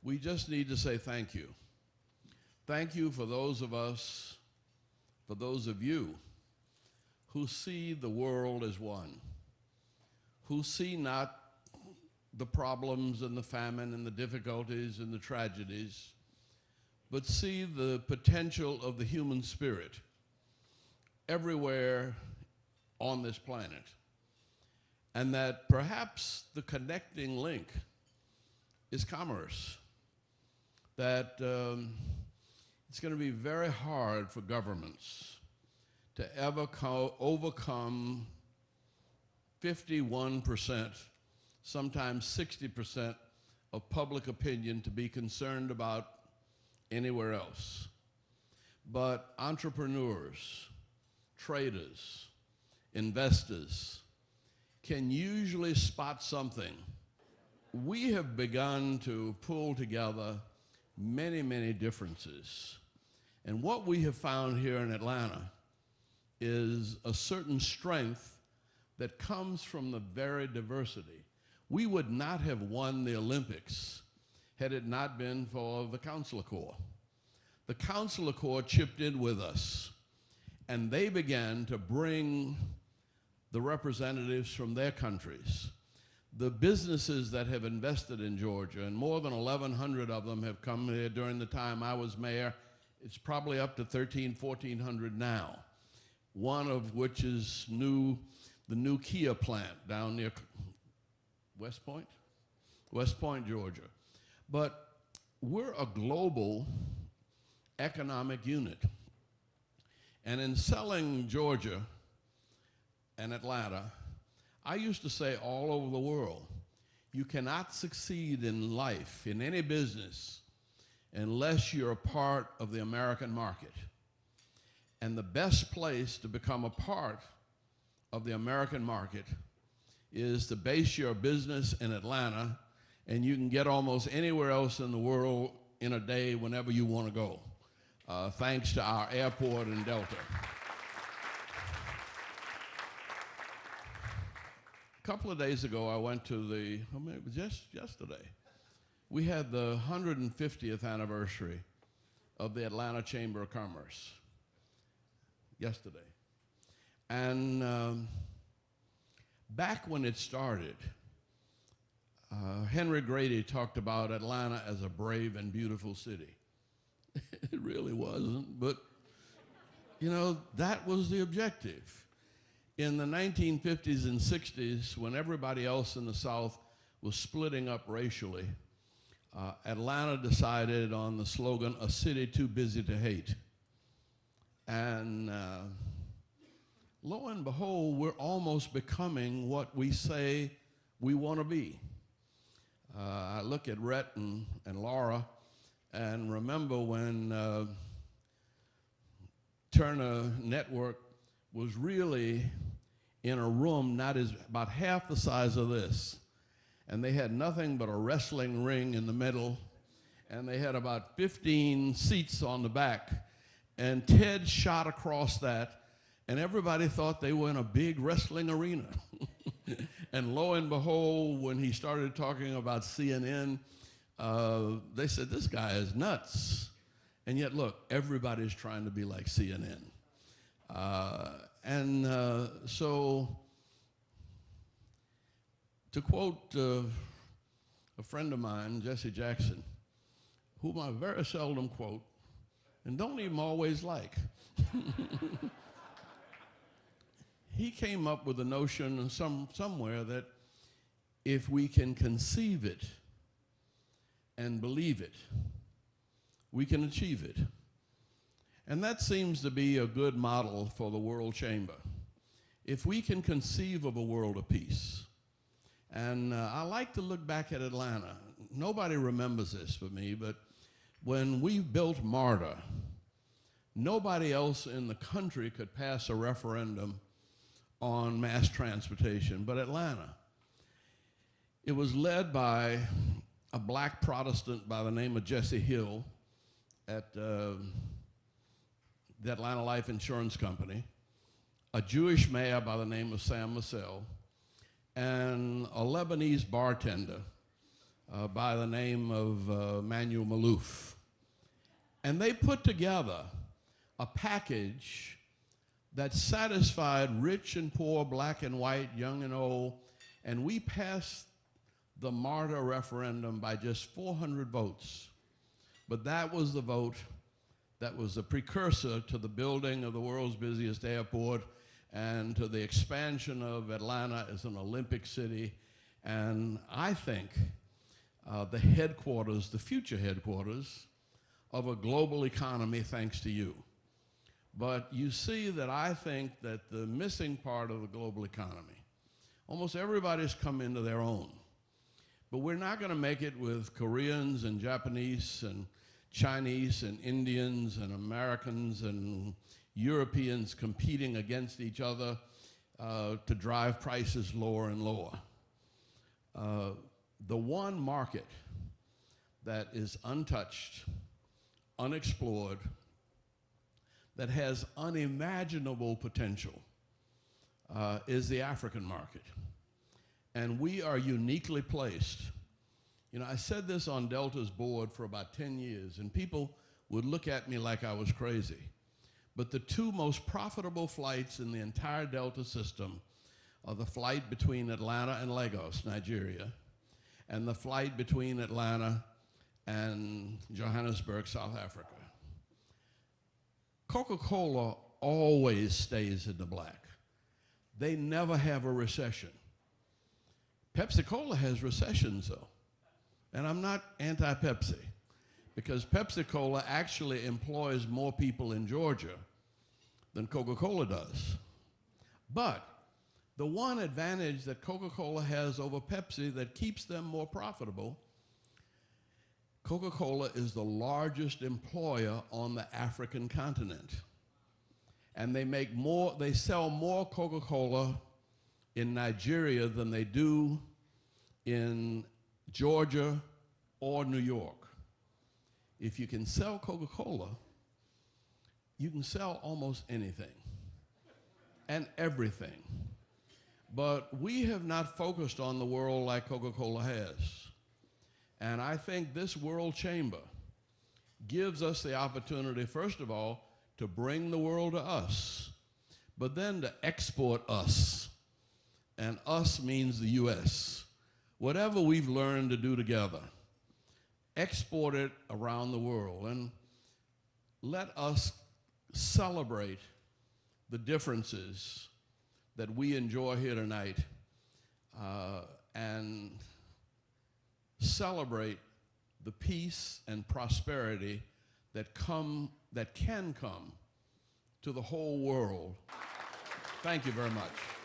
We just need to say thank you. Thank you for those of us, for those of you who see the world as one, who see not the problems and the famine and the difficulties and the tragedies, but see the potential of the human spirit everywhere on this planet. And that perhaps the connecting link is commerce. That it's going to be very hard for governments to ever overcome 51%, sometimes 60% of public opinion to be concerned about anywhere else. But entrepreneurs, traders, investors can usually spot something. We have begun to pull together many, many differences. And what we have found here in Atlanta is a certain strength that comes from the very diversity. We would not have won the Olympics had it not been for the Consular Corps. The Consular Corps chipped in with us, and they began to bring the representatives from their countries, the businesses that have invested in Georgia, and more than 1,100 of them have come here during the time I was mayor. It's probably up to 1,400 now, one of which is the new Kia plant down near West Point, Georgia. But we're a global economic unit. And in selling Georgia and Atlanta, I used to say all over the world, you cannot succeed in life, in any business, unless you're a part of the American market. And the best place to become a part of the American market is to base your business in Atlanta, and you can get almost anywhere else in the world in a day whenever you want to go, thanks to our airport in Delta. A couple of days ago, I went to it was just yesterday. We had the 150th anniversary of the Atlanta Chamber of Commerce, yesterday. And back when it started, Henry Grady talked about Atlanta as a brave and beautiful city. It really wasn't, but you know, that was the objective. In the 1950s and 60s, when everybody else in the South was splitting up racially, Atlanta decided on the slogan, "A city too busy to hate." And lo and behold, we're almost becoming what we say we want to be. I look at Rhett and Laura and remember when Turner Network was really in a room about half the size of this, and they had nothing but a wrestling ring in the middle, and they had about 15 seats on the back, and Ted shot across that, and everybody thought they were in a big wrestling arena. And lo and behold, when he started talking about CNN, they said, this guy is nuts. And yet, look, everybody's trying to be like CNN. So, to quote a friend of mine, Jesse Jackson, whom I very seldom quote, and don't even always like, he came up with a notion somewhere that if we can conceive it and believe it, we can achieve it. And that seems to be a good model for the World Chamber. If we can conceive of a world of peace, and I like to look back at Atlanta. Nobody remembers this but me, but when we built MARTA, nobody else in the country could pass a referendum on mass transportation but Atlanta. It was led by a black Protestant by the name of Jesse Hill at the Atlanta Life Insurance Company, a Jewish mayor by the name of Sam Massell, and a Lebanese bartender by the name of Manuel Malouf. And they put together a package that satisfied rich and poor, black and white, young and old, and we passed the MARTA referendum by just 400 votes. But that was the vote that was the precursor to the building of the world's busiest airport and to the expansion of Atlanta as an Olympic city. And I think the headquarters, the future headquarters of a global economy thanks to you. But you see that I think that the missing part of the global economy, almost everybody's come into their own. But we're not going to make it with Koreans and Japanese and Chinese and Indians and Americans and Europeans competing against each other to drive prices lower and lower. The one market that is untouched, unexplored, that has unimaginable potential is the African market. And we are uniquely placed. You know, I said this on Delta's board for about 10 years, and people would look at me like I was crazy. But the two most profitable flights in the entire Delta system are the flight between Atlanta and Lagos, Nigeria, and the flight between Atlanta and Johannesburg, South Africa. Coca-Cola always stays in the black. They never have a recession. Pepsi-Cola has recessions, though. And I'm not anti-Pepsi, because Pepsi-Cola actually employs more people in Georgia than Coca-Cola does. But the one advantage that Coca-Cola has over Pepsi that keeps them more profitable, Coca-Cola is the largest employer on the African continent. And they sell more Coca-Cola in Nigeria than they do in Georgia or New York. If you can sell Coca-Cola, you can sell almost anything and everything. But we have not focused on the world like Coca-Cola has. And I think this World Chamber gives us the opportunity, first of all, to bring the world to us, but then to export us. And us means the US. Whatever we've learned to do together, export it around the world, and let us celebrate the differences that we enjoy here tonight, and celebrate the peace and prosperity that can come to the whole world. Thank you very much.